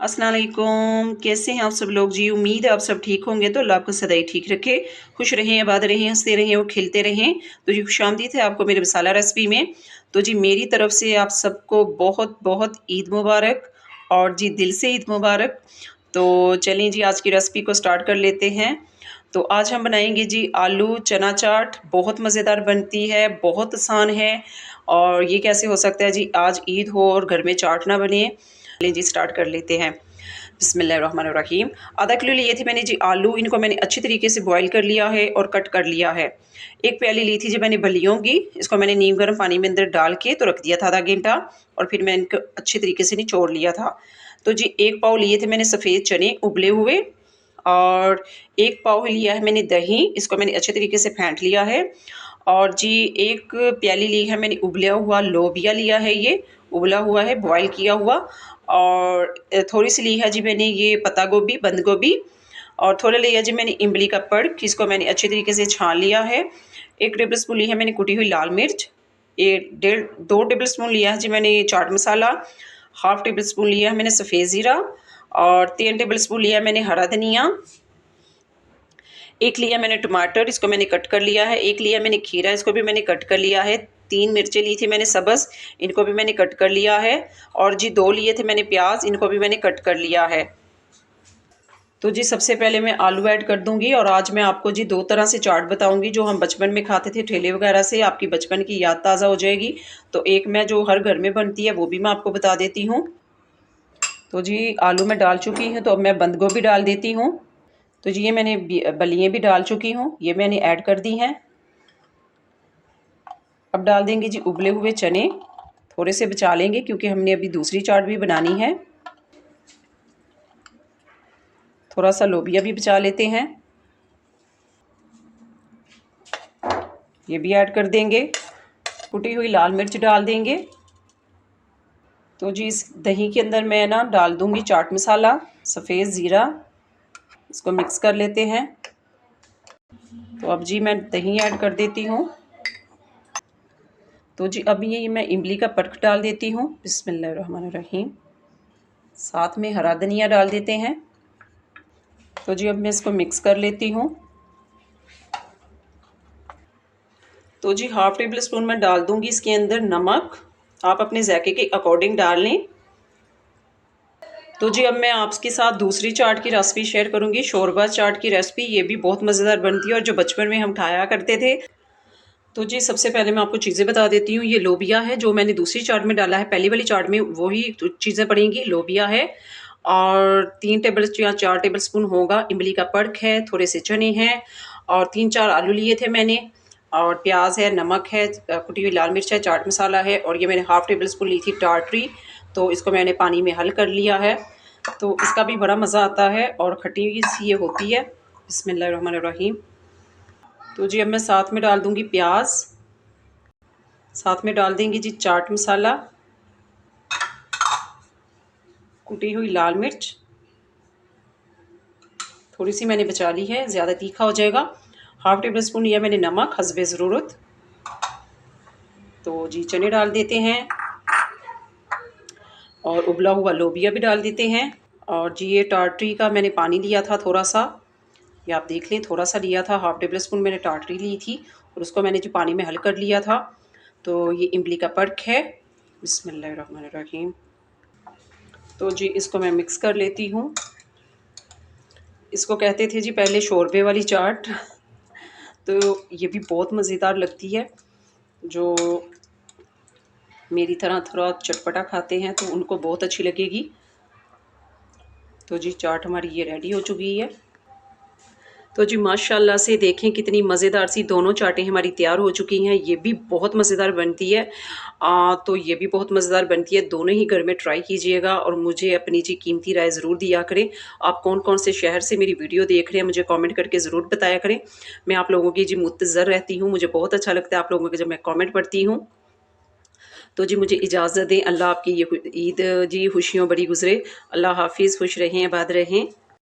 अस्सलाम वालेकुम। कैसे हैं आप सब लोग जी? उम्मीद है आप सब ठीक होंगे। तो अल्लाह आपको सदाई ठीक रखे, खुश रहें, आबाद रहें, हंसते रहें और खिलते रहें। तो जी खुशामदीद है आपको मेरे मसाला रेसिपी में। तो जी मेरी तरफ से आप सबको बहुत बहुत ईद मुबारक और जी दिल से ईद मुबारक। तो चलें जी आज की रेसिपी को स्टार्ट कर लेते हैं। तो आज हम बनाएंगे जी आलू चना चाट। बहुत मज़ेदार बनती है, बहुत आसान है। और ये कैसे हो सकता है जी, आज ईद हो और घर में चाट ना बने। चलिए जी स्टार्ट कर लेते हैं। बिस्मिल्लाहिर्रहमानिर्रहीम। आधा किलो लिए थे मैंने जी आलू। इनको मैंने अच्छी तरीके से बॉईल कर लिया है और कट कर लिया है। एक प्याली ली थी जी मैंने बलियों की। इसको मैंने नीम गर्म पानी में अंदर डाल के तो रख दिया था आधा घंटा, और फिर मैंने इनको अच्छे तरीके से निचोड़ लिया था। तो जी एक पाव लिए थे मैंने सफ़ेद चने उबले हुए, और एक पाव लिया है मैंने दही। इसको मैंने अच्छे तरीके से फेंट लिया है। और जी एक प्याली ली है मैंने उबला हुआ लोबिया लिया है, ये उबला हुआ है, बॉयल किया हुआ। और थोड़ी सी ली है जी मैंने ये पत्ता गोभी, बंद गोभी। और थोड़ा लिया जी मैंने इमली का पल्प, इसको मैंने अच्छे तरीके से छान लिया है। 1 टेबल स्पून ली है मैंने कुटी हुई लाल मिर्च। ये 2 टेबल स्पून लिया है जी मैंने chaat masala. Half table spoon लिया है मैंने सफ़ेद ज़ीरा। और 3 टेबल स्पून लिया है मैंने हरा धनिया। एक लिया मैंने टमाटर, इसको मैंने कट कर लिया है। एक लिया मैंने खीरा, इसको भी मैंने कट कर लिया है। 3 मिर्चें ली थी मैंने सब्ज़, इनको भी मैंने कट कर लिया है। और जी 2 लिए थे मैंने प्याज, इनको भी मैंने कट कर लिया है। तो जी सबसे पहले मैं आलू ऐड कर दूंगी। और आज मैं आपको जी 2 तरह से चाट बताऊंगी जो हम बचपन में खाते थे ठेले वगैरह से। आपकी बचपन की याद ताज़ा हो जाएगी। तो एक मैं जो हर घर में बनती है वो भी मैं आपको बता देती हूँ। तो जी आलू मैं डाल चुकी हूँ, तो अब मैं बंद गोभी डाल देती हूँ। तो जी ये मैंने बलियाँ भी डाल चुकी हूँ, ये मैंने ऐड कर दी हैं। अब डाल देंगे जी उबले हुए चने। थोड़े से बचा लेंगे क्योंकि हमने अभी दूसरी चाट भी बनानी है। थोड़ा सा लोबिया भी बचा लेते हैं, ये भी ऐड कर देंगे। कुटी हुई लाल मिर्च डाल देंगे। तो जी इस दही के अंदर मैं ना डाल दूंगी चाट मसाला, सफ़ेद ज़ीरा। इसको मिक्स कर लेते हैं। तो अब जी मैं दही ऐड कर देती हूँ। तो जी अब ये मैं इमली का पल्प डाल देती हूँ। बिस्मिल्लाहिर्रहमानिर्रहीम। साथ में हरा धनिया डाल देते हैं। तो जी अब मैं इसको मिक्स कर लेती हूँ। तो जी हाफ टेबल स्पून मैं डाल दूंगी इसके अंदर नमक। आप अपने जायके के अकॉर्डिंग डाल लें। तो जी अब मैं आपके साथ दूसरी चाट की रेसिपी शेयर करूंगी, शोरबा चाट की रेसिपी। ये भी बहुत मज़ेदार बनती है और जो बचपन में हम खाया करते थे। तो जी सबसे पहले मैं आपको चीज़ें बता देती हूँ। ये लोबिया है जो मैंने दूसरी चाट में डाला है, पहली वाली चाट में वही चीज़ें पड़ेंगी। लोबिया है, और 3 टेबल या 4 टेबल स्पून होगा इमली का पल्प है, थोड़े से चने हैं, और 3-4 आलू लिए थे मैंने, और प्याज है, नमक है, कुटी हुई लाल मिर्च है, चाट मसाला है, और ये मैंने हाफ टेबल स्पून ली थी टाटरी। तो इसको मैंने पानी में हल कर लिया है। तो इसका भी बड़ा मज़ा आता है और खट्टी सी ये होती है। बिस्मिल्लाहिर्रहमानिर्रहीम। तो जी अब मैं साथ में डाल दूंगी प्याज, साथ में डाल देंगे जी चाट मसाला, कुटी हुई लाल मिर्च, थोड़ी सी मैंने बचा ली है, ज़्यादा तीखा हो जाएगा। हाफ टेबल स्पून लिया मैंने नमक हस्बे ज़रूरत। तो जी चने डाल देते हैं, और उबला हुआ लोबिया भी डाल देते हैं। और जी ये टाटरी का मैंने पानी लिया था थोड़ा सा, ये आप देख लें, थोड़ा सा लिया था। हाफ टेबल स्पून मैंने टाटरी ली थी और उसको मैंने जो पानी में हल कर लिया था। तो ये इमली का पल्प है। बिस्मिल्लाहिर्रहमानिर्रहीम। तो जी इसको मैं मिक्स कर लेती हूँ। इसको कहते थे जी पहले शोरबे वाली चाट। तो ये भी बहुत मज़ेदार लगती है। जो मेरी तरह थोड़ा चटपटा खाते हैं तो उनको बहुत अच्छी लगेगी। तो जी चाट हमारी ये रेडी हो चुकी है। तो जी माशाल्लाह से देखें कितनी मज़ेदार सी दोनों चाटें हमारी तैयार हो चुकी हैं। ये भी बहुत मज़ेदार बनती है। तो ये भी बहुत मज़ेदार बनती है। दोनों ही घर में ट्राई कीजिएगा और मुझे अपनी जी कीमती राय ज़रूर दिया करें। आप कौन कौन से शहर से मेरी वीडियो देख रहे हैं मुझे कमेंट करके ज़रूर बताया करें। मैं आप लोगों की जी मुंतज़र रहती हूँ। मुझे बहुत अच्छा लगता है आप लोगों के जब मैं कमेंट पढ़ती हूँ। तो जी मुझे इजाज़त दें। अल्लाह आपकी ये ईद जी खुशियों बड़ी गुजरे। अल्लाह हाफिज़, खुश रहें, आबाद रहें।